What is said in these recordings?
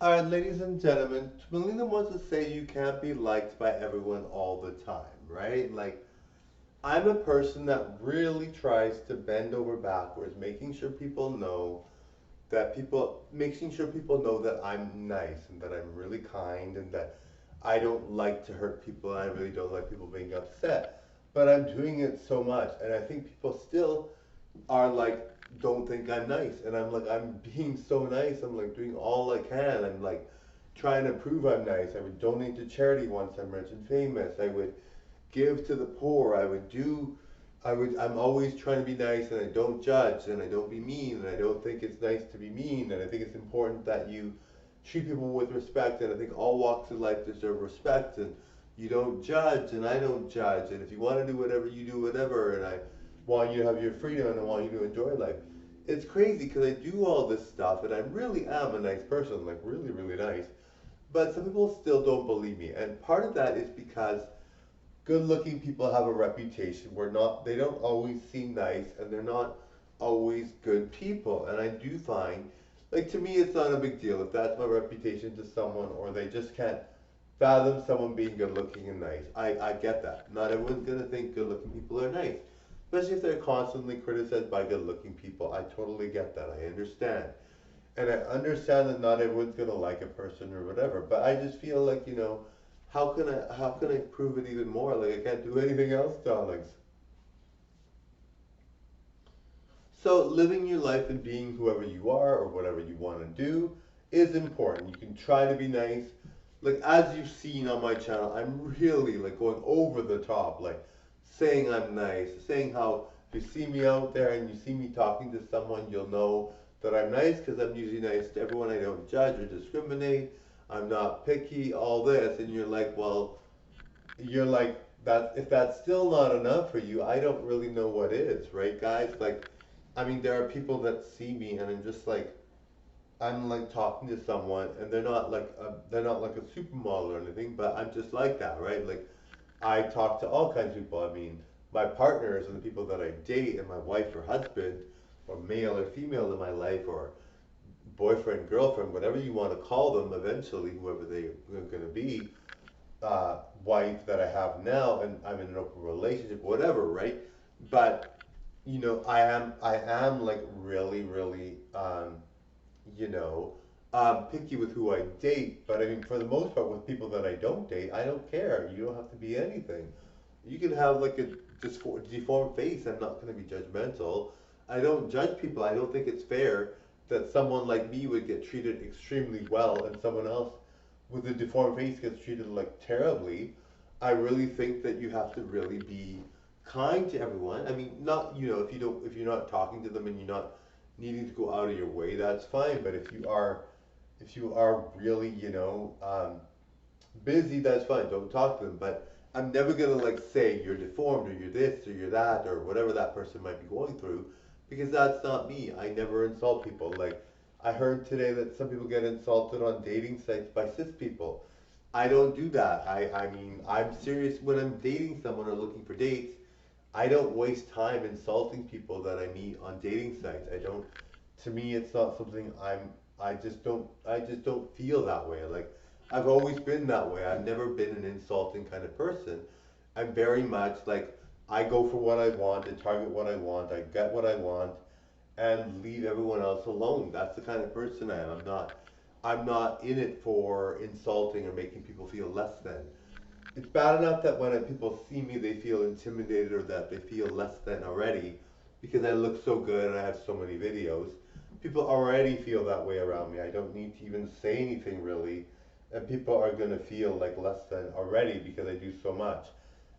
All right, ladies and gentlemen, Melina wants to say you can't be liked by everyone all the time, right? Like, I'm a person that really tries to bend over backwards, making sure people know that I'm nice and that I'm really kind and that I don't like to hurt people. I really don't like people being upset. But I'm doing it so much, and I think people still are like, don't think I'm nice. And I'm like, I'm being so nice. I'm like doing all I can. I'm like trying to prove I'm nice. I would donate to charity once I'm rich and famous. I would give to the poor. I'm always trying to be nice and I don't judge and I don't be mean and I don't think it's nice to be mean and I think it's important that you treat people with respect and I think all walks of life deserve respect and you don't judge and I don't judge and if you want to do whatever you do whatever and I want you to have your freedom and I want you to enjoy life. It's crazy because I do all this stuff and I really am a nice person, like really, really nice. But some people still don't believe me. And part of that is because good looking people have a reputation. They don't always seem nice and they're not always good people. And I do find, like to me, it's not a big deal if that's my reputation to someone or they just can't fathom someone being good looking and nice. I get that. Not everyone's going to think good looking people are nice, especially if they're constantly criticized by good looking people. I totally get that. I understand. And I understand that not everyone's gonna like a person or whatever, but I just feel like, how can I prove it even more? Like I can't do anything else, darlings. So living your life and being whoever you are or whatever you want to do is important. You can try to be nice. Like as you've seen on my channel, I'm really like going over the top, like saying I'm nice, saying how if you see me out there and you see me talking to someone, you'll know that I'm nice because I'm usually nice to everyone. I don't judge or discriminate. I'm not picky, all this, and you're like that if that's still not enough for you, I don't really know what is, right guys? Like I mean there are people that see me and I'm like talking to someone and they're not like a supermodel or anything, but I'm just like that, right? Like I talk to all kinds of people. I mean, my partners and the people that I date and my wife or husband or male or female in my life or boyfriend, girlfriend, whatever you want to call them eventually, whoever they are going to be, wife that I have now, and I'm in an open relationship, whatever, right? But I am like really, really, you know, picky with who I date. But I mean, for the most part, with people that I don't date, I don't care. You don't have to be anything. You can have like a deformed face. I'm not going to be judgmental. I don't judge people. I don't think it's fair that someone like me would get treated extremely well and someone else with a deformed face gets treated like terribly. I really think that you have to really be kind to everyone. I mean, not if you're not talking to them and you're not needing to go out of your way, that's fine. But if you are really busy, that's fine. Don't talk to them. But I'm never gonna like say you're deformed or you're this or you're that or whatever that person might be going through, because that's not me. I never insult people. Like I heard today that some people get insulted on dating sites by cis people. I don't do that. I mean, I'm serious when I'm dating someone or looking for dates. I don't waste time insulting people that I meet on dating sites. I don't. To me, it's not something I'm. I just don't feel that way. Like I've always been that way. I've never been an insulting kind of person. I'm very much like I go for what I want and target what I want. I get what I want and leave everyone else alone. That's the kind of person I am. I'm not in it for insulting or making people feel less than. It's bad enough that when people see me, they feel intimidated or that they feel less than already because I look so good and I have so many videos. People already feel that way around me. I don't need to even say anything really. And people are going to feel like less than already because I do so much.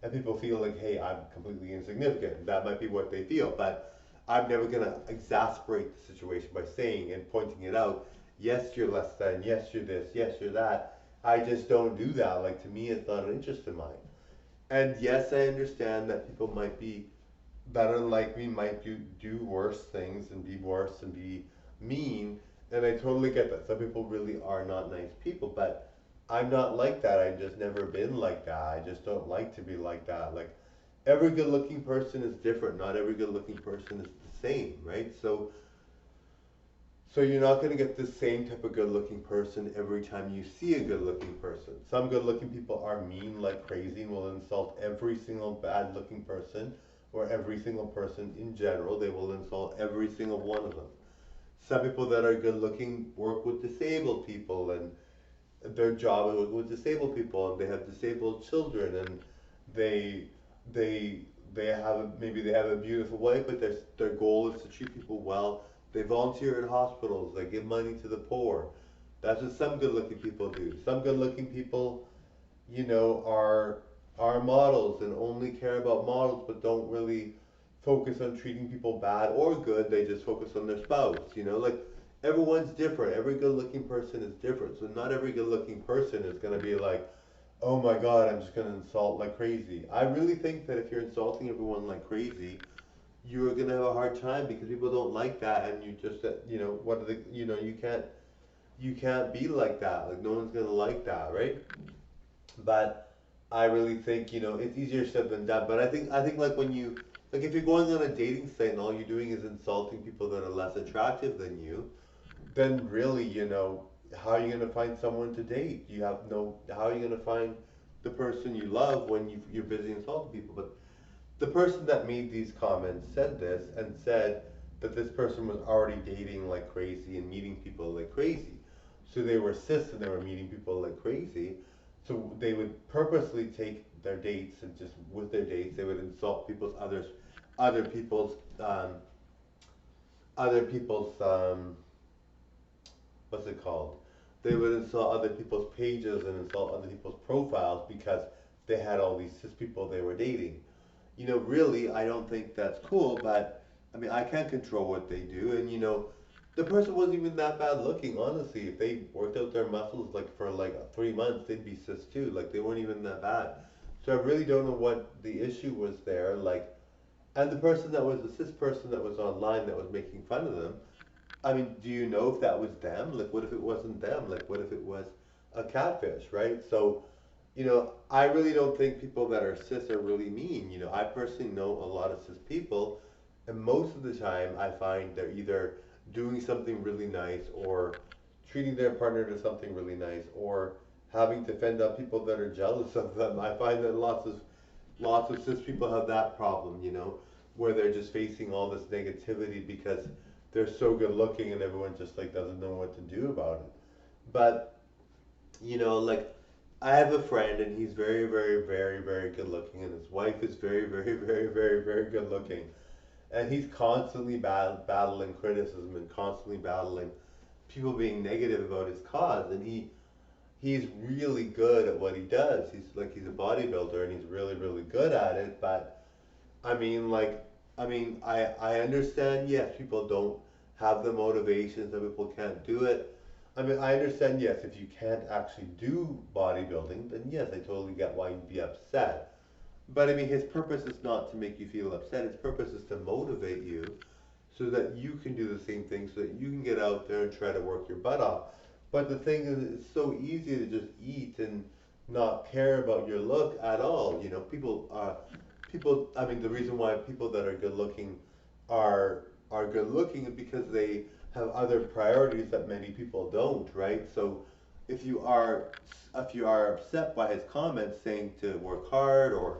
And people feel like, hey, I'm completely insignificant. That might be what they feel. But I'm never going to exasperate the situation by saying and pointing it out. Yes, you're less than. Yes, you're this. Yes, you're that. I just don't do that. Like to me, it's not an interest of mine. And yes, I understand that people might be better like me, might do worse things and be worse and be mean. And I totally get that. Some people really are not nice people, but I'm not like that. I've just never been like that. I just don't like to be like that. Like every good looking person is different. Not every good looking person is the same, right? So you're not going to get the same type of good-looking person every time you see a good-looking person. Some good-looking people are mean like crazy and will insult every single bad-looking person or every single person in general. They will insult every single one of them. Some people that are good-looking work with disabled people, and their job is working with disabled people, and they have disabled children, and they they they have maybe they have a beautiful wife, but their goal is to treat people well. They volunteer in hospitals. They give money to the poor. That's what some good-looking people do. Some good-looking people, are models and only care about models, but don't really focus on treating people bad or good. They just focus on their spouse. Like everyone's different. Every good-looking person is different. So not every good-looking person is gonna be like, oh my God, I'm just gonna insult like crazy. I really think that if you're insulting everyone like crazy, you're gonna have a hard time because people don't like that, and you just, what are the, you can't be like that. Like no one's gonna like that, right? But I really think, it's easier said than done. But I think like when you, like if you're going on a dating site and all you're doing is insulting people that are less attractive than you, then really, how are you gonna find someone to date? How are you gonna find the person you love when you're busy insulting people? But the person that made these comments said this and said that this person was already dating like crazy and meeting people like crazy. So they were cis and they were meeting people like crazy. So they would purposely take their dates, and just with their dates they would insult other people's other people's what's it called? They would insult other people's pages and insult other people's profiles because they had all these cis people they were dating. Really, I don't think that's cool, but I mean, I can't control what they do. And, the person wasn't even that bad looking, honestly. If they worked out their muscles like for like 3 months, they'd be cis too. Like, they weren't even that bad. So I really don't know what the issue was there. Like, and the person that was the cis person that was online that was making fun of them, I mean, do you know if that was them? Like, what if it wasn't them? Like, what if it was a catfish, right? So, I really don't think people that are cis are really mean. I personally know a lot of cis people, and most of the time I find they're either doing something really nice or treating their partner to something really nice or having to fend off people that are jealous of them. I find that lots of cis people have that problem, where they're just facing all this negativity because they're so good looking and everyone just like doesn't know what to do about it. But like I have a friend and he's very, very, very, very good looking, and his wife is very, very, very, very, very good looking, and he's constantly battling criticism and constantly battling people being negative about his cause, and he's really good at what he does. He's a bodybuilder and he's really, really good at it. But I mean, I understand, yes, people don't have the motivation, some people can't do it. I mean, I understand, yes, if you can't actually do bodybuilding, then yes, I totally get why you'd be upset. But I mean, his purpose is not to make you feel upset, his purpose is to motivate you so that you can do the same thing, so that you can get out there and try to work your butt off. But the thing is, it's so easy to just eat and not care about your look at all. I mean, the reason why people that are good looking are good looking is because they have other priorities that many people don't, right? So if you are if you are upset by his comments saying to work hard or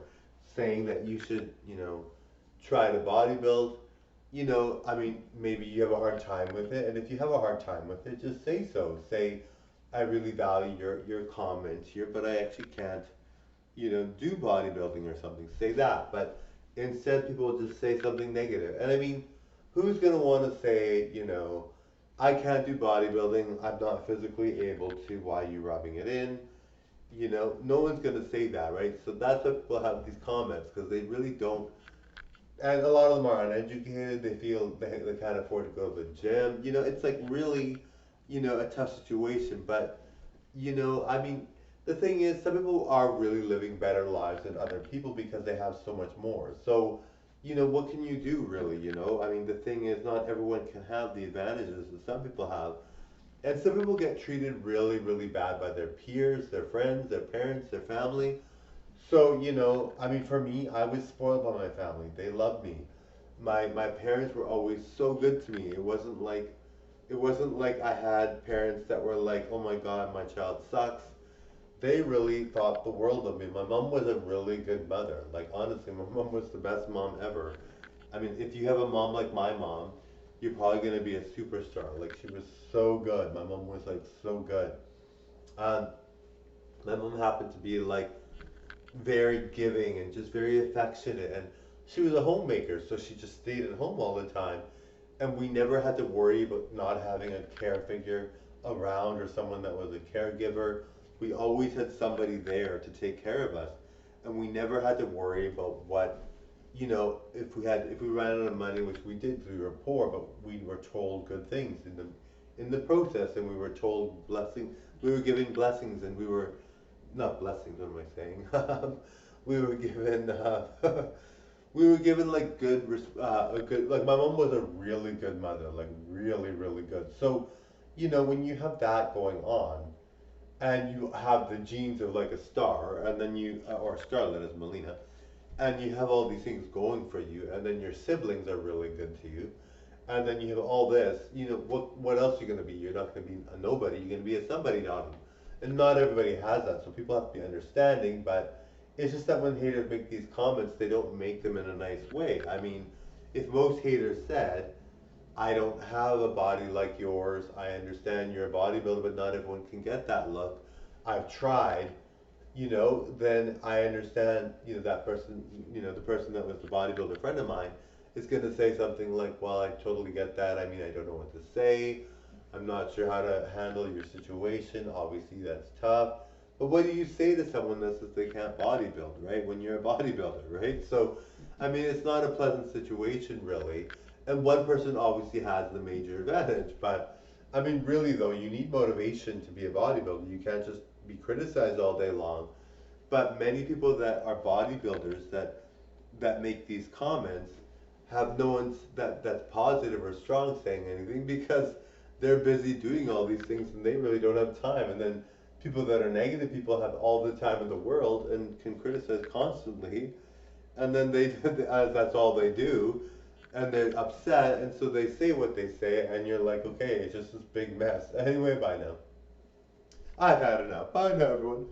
saying that you should, try to bodybuild, I mean, maybe you have a hard time with it, and if you have a hard time with it, just say so. Say, I really value your comments here, but I actually can't, do bodybuilding or something. Say that, but instead people just say something negative. And I mean, who's gonna want to say, I can't do bodybuilding, I'm not physically able to, why are you rubbing it in? No one's gonna say that, right? So that's why people have these comments, because they really don't, and a lot of them are uneducated. They feel they can't afford to go to the gym. It's like really, a tough situation. But I mean, the thing is, some people are really living better lives than other people because they have so much more. So, what can you do really? I mean, the thing is, not everyone can have the advantages that some people have. And some people get treated really, really bad by their peers, their friends, their parents, their family. So, I mean, for me, I was spoiled by my family. They loved me. My parents were always so good to me. It wasn't like, It wasn't like I had parents that were like, oh my God, my child sucks. They really thought the world of me. My mom was a really good mother. Like, honestly, my mom was the best mom ever. I mean, if you have a mom like my mom, you're probably going to be a superstar. Like, she was so good. My mom was like so good. Um, my mom happened to be like very giving and just very affectionate. And she was a homemaker, so she just stayed at home all the time. And we never had to worry about not having a care figure around or someone that was a caregiver. We always had somebody there to take care of us. And we never had to worry about what, if we ran out of money, which we did, we were poor, but we were told good things in the process, and we were told blessing. We were given blessings, and we were not blessings. What am I saying? we were given we were given like a good, like my mom was a really good mother, like really really good. So, when you have that going on, and you have the genes of like a star, and then or a starlet as Melina, and you have all these things going for you, and then your siblings are really good to you, and then you have all this, what else are you going to be? You're not going to be a nobody, you're going to be a somebody now. And not everybody has that, so people have to be understanding, but it's just that when haters make these comments, they don't make them in a nice way. I mean, if most haters said, I don't have a body like yours, I understand you're a bodybuilder, but not everyone can get that look, I've tried, then I understand, that person, the person that was the bodybuilder friend of mine is going to say something like, well, I totally get that. I mean, I don't know what to say. I'm not sure how to handle your situation. Obviously, that's tough. But what do you say to someone that says they can't bodybuild, right? When you're a bodybuilder, right? So, I mean, it's not a pleasant situation, really. And one person obviously has the major advantage, but I mean, really though, you need motivation to be a bodybuilder. You can't just be criticized all day long. But many people that are bodybuilders that make these comments have no one that's positive or strong saying anything because they're busy doing all these things and they really don't have time. And then people that are negative people have all the time in the world and can criticize constantly. And then they that's all they do. And they're upset, and so they say what they say, and you're like, okay, it's just this big mess. Anyway, bye now. I've had enough. Bye now, everyone.